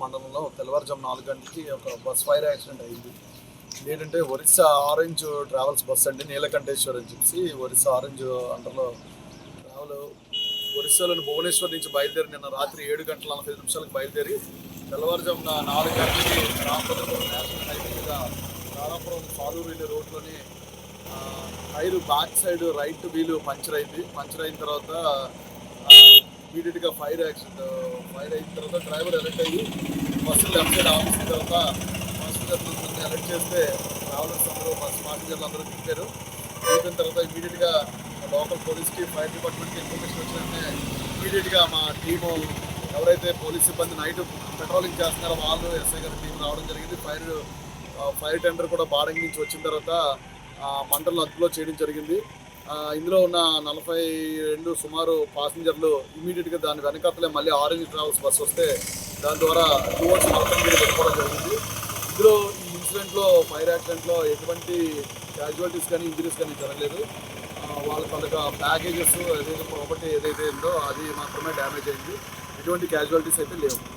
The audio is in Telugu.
మండలంలో తెల్లవారుజాము 4 గంటలకి ఒక బస్ ఫైర్ యాక్సిడెంట్ అయింది. ఏంటంటే ఒరిస్సా ఆరెంజ్ ట్రావెల్స్ బస్ అండి, నీలకంఠేశ్వర్ అని చెప్పి ఒరిస్సా ఆరెంజ్ అండర్లో ట్రావెల్ ఒరిస్సాలోని భువనేశ్వర్ నుంచి బయలుదేరి నిన్న రాత్రి 7:45 బయలుదేరి తెల్లవారుజామున 4 గంటలకి రామభద్రపురం నేషనల్ హైవే మీద రారాపురం సాలూరు వెళ్ళే రోడ్లోని టైరు బ్యాక్ సైడ్ రైట్ వీలు పంచర్ అయింది. పంచర్ అయిన తర్వాత ఇమీడియట్గా ఫైర్ అయిన తర్వాత డ్రైవర్ అలర్ట్ అయ్యి బస్సు లెఫ్ట్ సైడ్ ఆఫీసిన తర్వాత పాసింజర్లందరినీ అలర్ట్ చేస్తే ట్రావెలర్స్ అందరూ బస్ పాసింజర్లు అందరూ దిగారు. దిగిన తర్వాత ఇమీడియట్గా లోకల్ పోలీస్కి ఫైర్ డిపార్ట్మెంట్కి ఇన్ఫర్మేషన్ వచ్చినంటే ఇమీడియట్గా మా టీము ఎవరైతే పోలీస్ సిబ్బంది నైట్ పెట్రోలింగ్ చేస్తున్నారో వాళ్ళు ఎస్ఐ గారి టీం రావడం జరిగింది. ఫైర్ టెండర్ కూడా బాడంగి నుంచి వచ్చిన తర్వాత మంటలను అదుపులో చేయడం జరిగింది. ఇందులో ఉన్న 42 సుమారు పాసింజర్లు ఇమీడియట్గా దాని వెనకాతలే మళ్ళీ ఆరెంజ్ ట్రావెల్స్ బస్సు వస్తే దాని ద్వారా టువర్డ్స్ మలకంగిరి వెళ్ళిపోవడం జరిగింది. ఇందులో ఈ ఇన్సిడెంట్లో ఫైర్ యాక్సిడెంట్లో ఎటువంటి క్యాజువాలిటీస్ కానీ ఇంజరీస్ కానీ జరగలేదు. వాళ్ళ తాలూకా బ్యాగేజెస్ ఏదైతే ప్రాపర్టీ ఏదైతే ఉందో అది మాత్రమే డ్యామేజ్ అయింది. ఎటువంటి క్యాజువాలిటీస్ అయితే లేవు.